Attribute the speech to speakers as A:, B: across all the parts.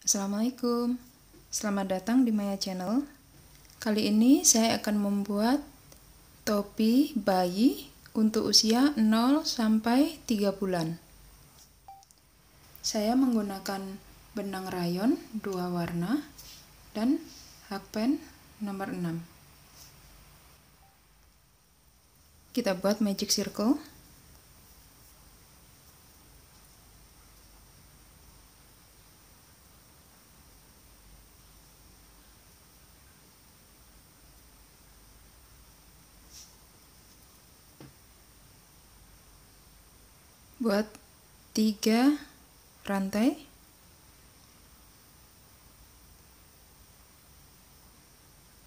A: Assalamualaikum, selamat datang di Maya Channel. Kali ini saya akan membuat topi bayi untuk usia 0 sampai 3 bulan. Saya menggunakan benang rayon 2 warna dan hakpen nomor 6. Kita buat magic circle. Buat 3 rantai,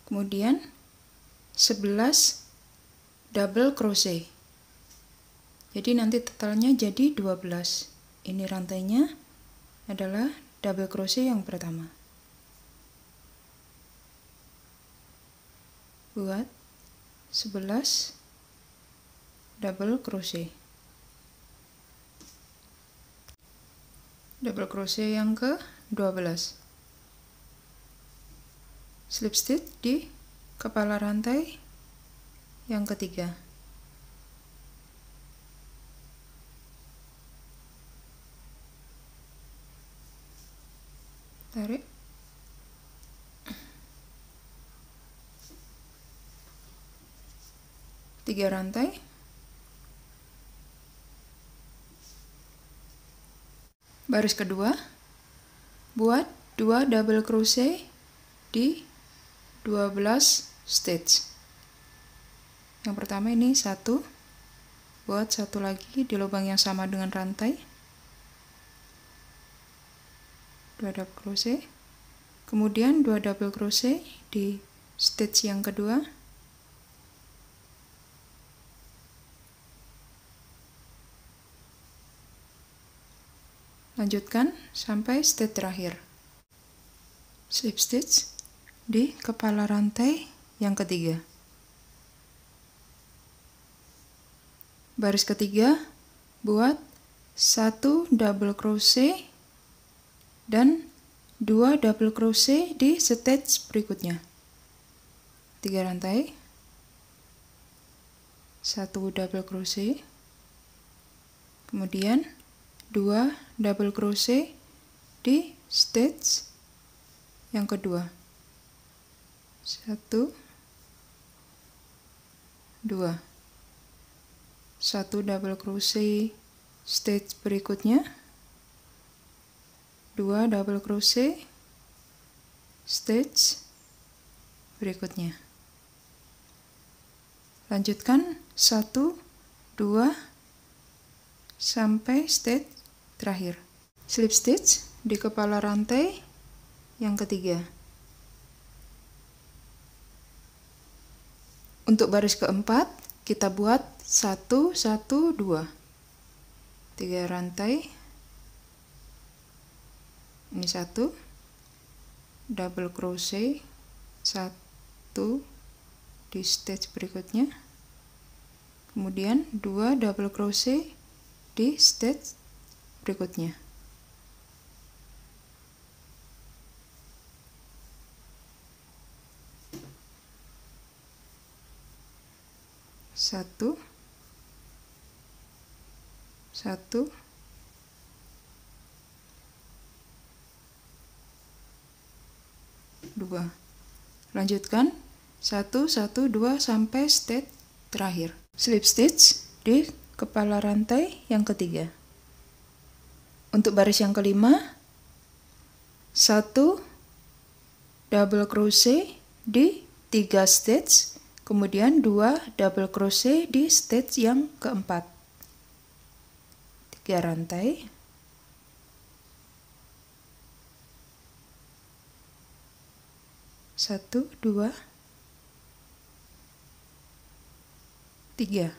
A: kemudian 11 double crochet. Jadi nanti totalnya jadi 12. Ini rantainya adalah double crochet yang pertama. Buat 11 double crochet. Double crochet yang ke-12. Slip stitch di kepala rantai yang ketiga. Tarik. Tiga rantai. Baris kedua, buat 2 double crochet di 12 stitch. Yang pertama ini 1, buat 1 lagi di lubang yang sama dengan rantai, 2 double crochet, kemudian 2 double crochet di stitch yang kedua, lanjutkan sampai stitch terakhir. Slip stitch di kepala rantai yang ketiga. Baris ketiga, buat 1 double crochet dan 2 double crochet di stitch berikutnya. 3 rantai, 1 double crochet, kemudian 2 double crochet di stitch yang kedua. 1, 2, 1 double crochet stitch berikutnya, 2 double crochet stitch berikutnya. Lanjutkan 1, 2 sampai stitch terakhir. Slip stitch di kepala rantai yang ketiga. Untuk baris keempat, kita buat 1, 1, 2. 3 rantai. Ini 1 double crochet, 1 di stitch berikutnya. Kemudian 2 double crochet di stitch berikutnya. Satu, 2. Lanjutkan 1, 1, 2 sampai stitch terakhir. Slip stitch di kepala rantai yang ketiga. Untuk baris yang kelima, 1 double crochet di 3 stitch, kemudian 2 double crochet di stitch yang keempat. 3 rantai, 1, 2, 3,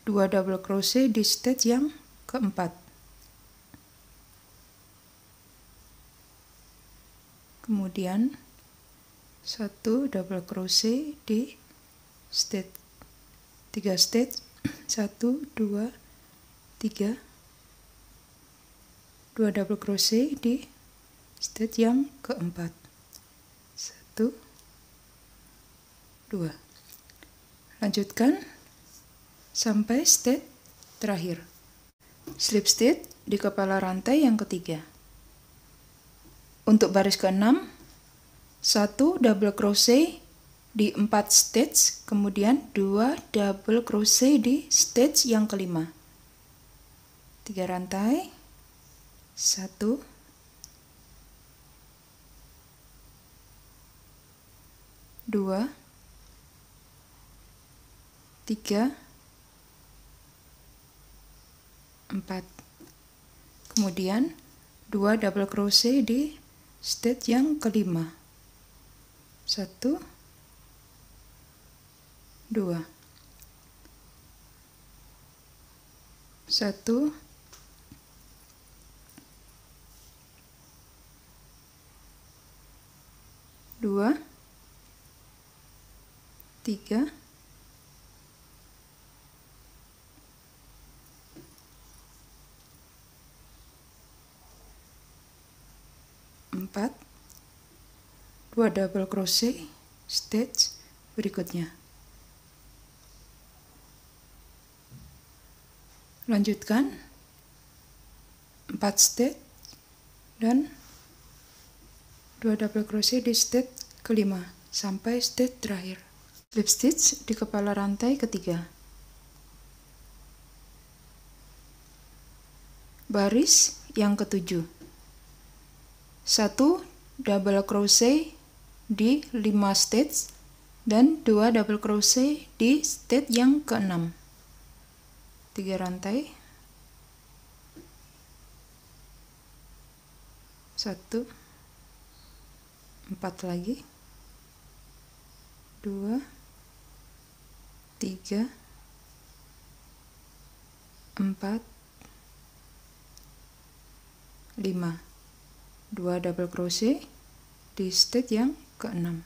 A: 2 double crochet di stitch yang keempat. Kemudian 1 double crochet di stitch 3 stitch, 1, 2, 3, 2 double crochet di stage yang keempat. 1, 2. Lanjutkan sampai stage terakhir. Slip stitch di kepala rantai yang ketiga. Untuk baris ke-6, 1 double crochet di 4 stitch, kemudian 2 double crochet di stitch yang kelima. 3 rantai, 1, 2, 3, 4. Kemudian 2 double crochet di stitch yang kelima. 1, 2, 1, 2, 3, 4, 2 double crochet stitch berikutnya. Lanjutkan 4 stitch dan 2 double crochet di stitch kelima sampai stitch terakhir. Slip stitch di kepala rantai ketiga. Baris yang ketujuh. 1 double crochet di 5 stitch dan 2 double crochet di stitch yang ke-6. 3 rantai. 1, 4 lagi. 2, 3, 4, 5. 2 double crochet di stitch yang ke-6.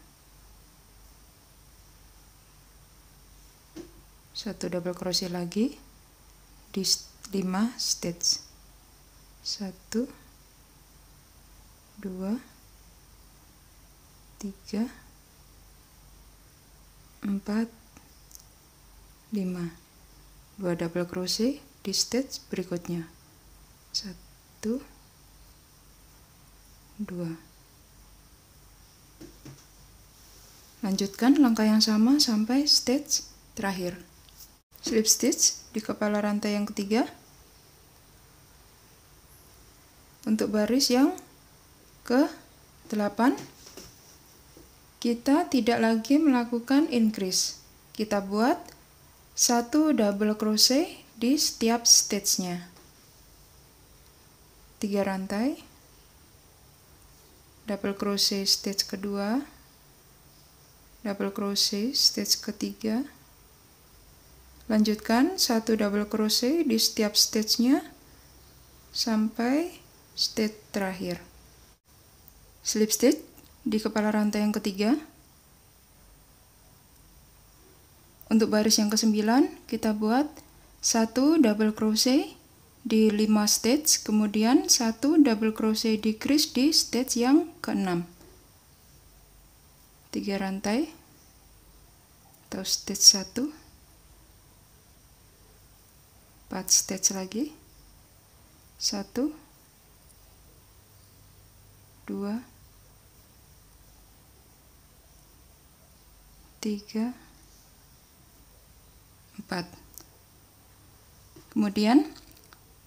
A: 1 double crochet lagi di 5 stitch. 1, 2, 3, 4, 5. 2 double crochet di stitch berikutnya. 1, 2. Lanjutkan langkah yang sama sampai stitch terakhir. Slip stitch di kepala rantai yang ketiga. Untuk baris yang ke-8, kita tidak lagi melakukan increase. Kita buat 1 double crochet di setiap stitchnya. 3 rantai, double crochet stitch kedua, double crochet stitch ketiga. Lanjutkan 1 double crochet di setiap stitchnya sampai stitch terakhir. Slip stitch di kepala rantai yang ketiga. Untuk baris yang ke-9, kita buat 1 double crochet di 5 stitch, kemudian 1 double crochet decrease di stitch yang ke-6. 3 rantai atau stitch 1, 4 stitch lagi. 1, 2, 3, 4. Kemudian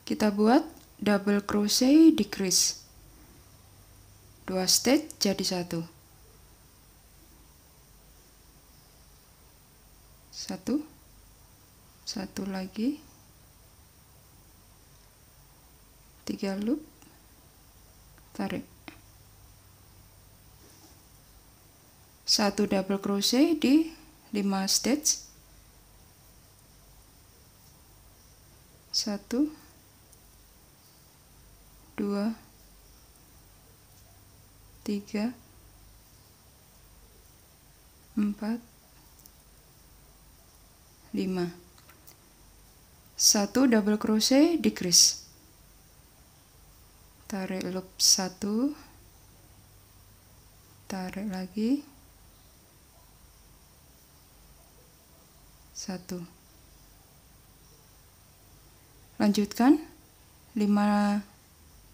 A: kita buat double crochet decrease. 2 stitch jadi 1. 1, 1 lagi. 3 loop. Tarik. 1 double crochet di 5 stitch. 1, 2, 3, 4, 5. 1 double crochet decrease. Tarik loop 1, tarik lagi, 1. Lanjutkan 5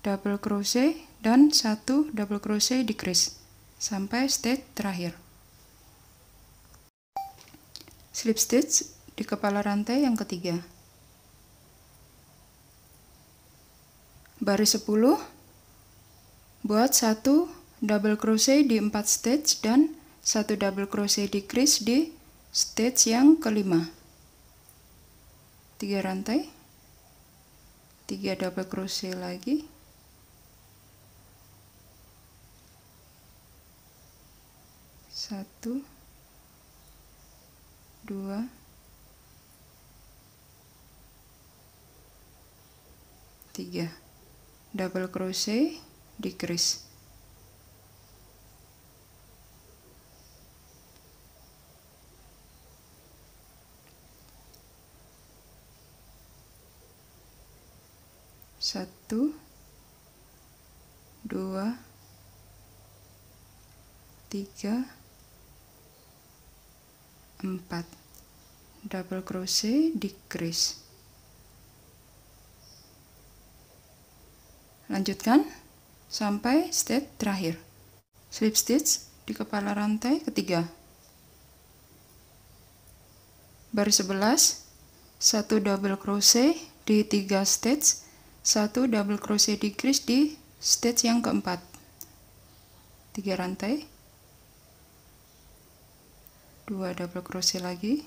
A: double crochet dan 1 double crochet decrease sampai stage terakhir. Slip stitch di kepala rantai yang ketiga. Baris 10, buat 1 double crochet di 4 stage dan 1 double crochet decrease di stage yang kelima. 3 rantai, 3 double crochet lagi, 1, 2, 3 double crochet decrease. Satu, 2, 3, 4 double crochet decrease. Lanjutkan sampai stage terakhir. Slip stitch di kepala rantai ketiga. Baris 11, 1 double crochet di 3 stage, 1 double crochet decrease di stage yang keempat. 3 rantai, 2 double crochet lagi,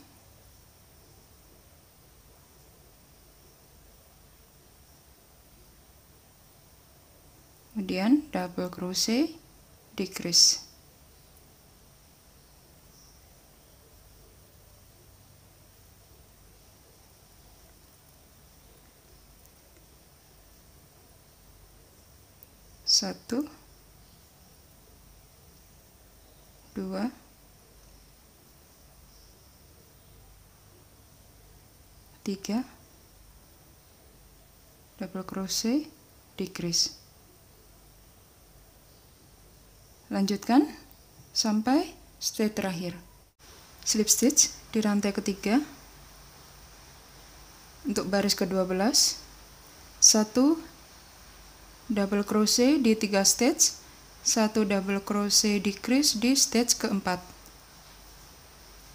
A: 'kemudian double crochet decrease. Satu, 2, 3 double crochet decrease. Lanjutkan sampai stage terakhir. Slip stitch di rantai ketiga. Untuk baris ke-12, 1 double crochet di 3 stage, 1 double crochet decrease di stage keempat.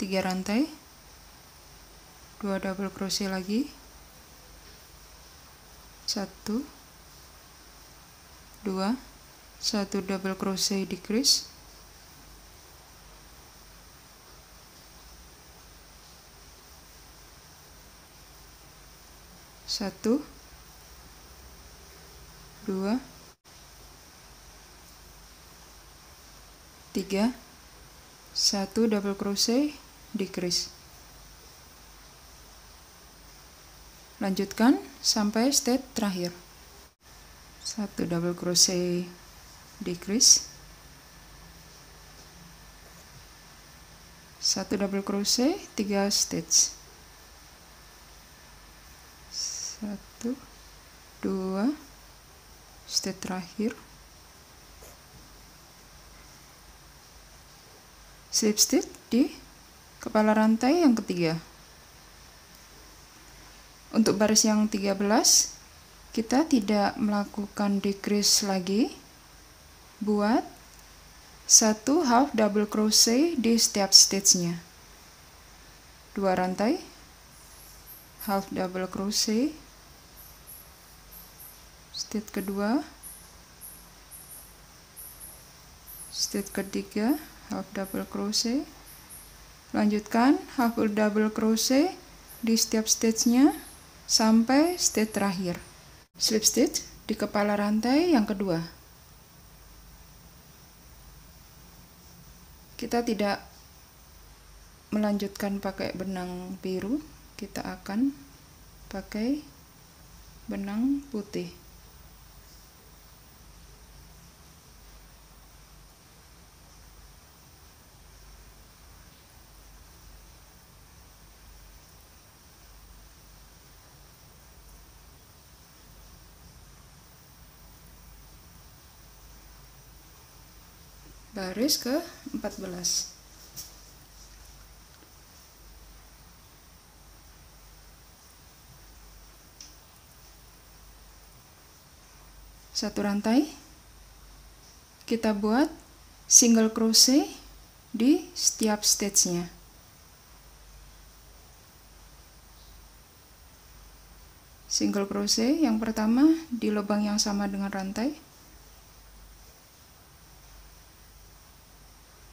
A: 3 rantai, 2 double crochet lagi, 1, 2, 1 double crochet decrease, 1, 2, 3, 1 double crochet decrease. Lanjutkan sampai stage terakhir. 1 double crochet decrease, 1 double crochet 3 stitch, 1, 2, stage terakhir. Slip stitch di kepala rantai yang ketiga. Untuk baris yang 13, kita tidak melakukan decrease lagi. Buat 1 half double crochet di setiap stitch-nya. 2 rantai, half double crochet, stitch kedua, stitch ketiga, half double crochet. Lanjutkan half double crochet di setiap stitch-nya sampai stitch terakhir. Slip stitch di kepala rantai yang kedua. Kita tidak melanjutkan pakai benang biru, kita akan pakai benang putih. baris ke-14. Satu rantai, kita buat single crochet di setiap stage-nya. Single crochet yang pertama di lubang yang sama dengan rantai,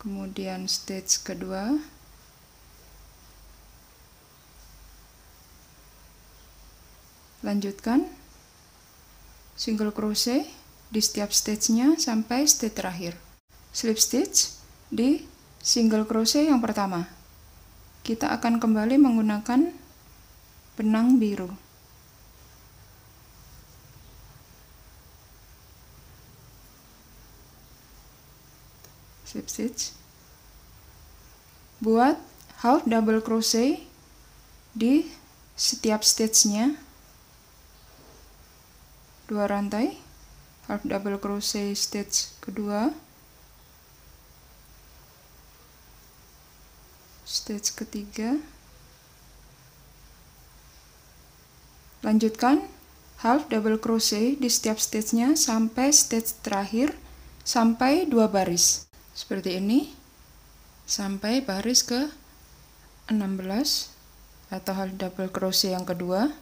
A: kemudian stage kedua, lanjutkan single crochet di setiap stage-nya sampai stage terakhir. Slip stitch di single crochet yang pertama. Kita akan kembali menggunakan benang biru. Slip stitch. Buat half double crochet di setiap stage-nya. 2 rantai, half double crochet stage kedua, stage ketiga, lanjutkan half double crochet di setiap stage-nya sampai stage terakhir, sampai 2 baris seperti ini, sampai baris ke 16 atau half double crochet yang kedua.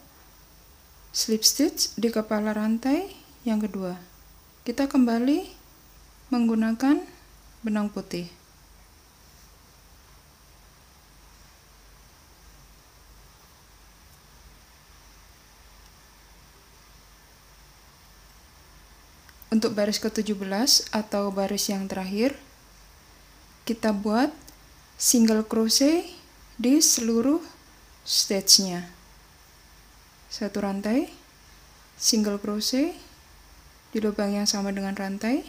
A: Slip stitch di kepala rantai yang kedua. Kita kembali menggunakan benang putih. Untuk baris ke-17 atau baris yang terakhir, kita buat single crochet di seluruh stage-nya. 1 rantai, single crochet di lubang yang sama dengan rantai,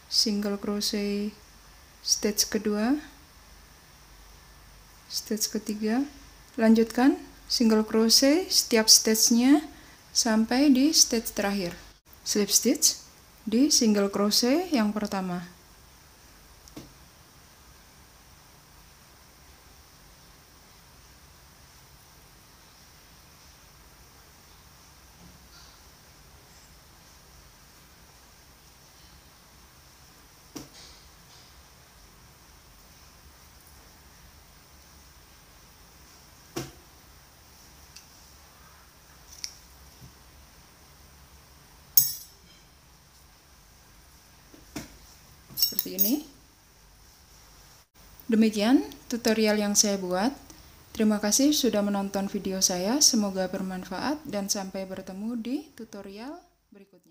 A: single crochet stage kedua, stage ketiga, lanjutkan single crochet setiap stage-nya sampai di stage terakhir. Slip stitch di single crochet yang pertama. Seperti ini. Demikian tutorial yang saya buat. Terima kasih sudah menonton video saya, semoga bermanfaat dan sampai bertemu di tutorial berikutnya.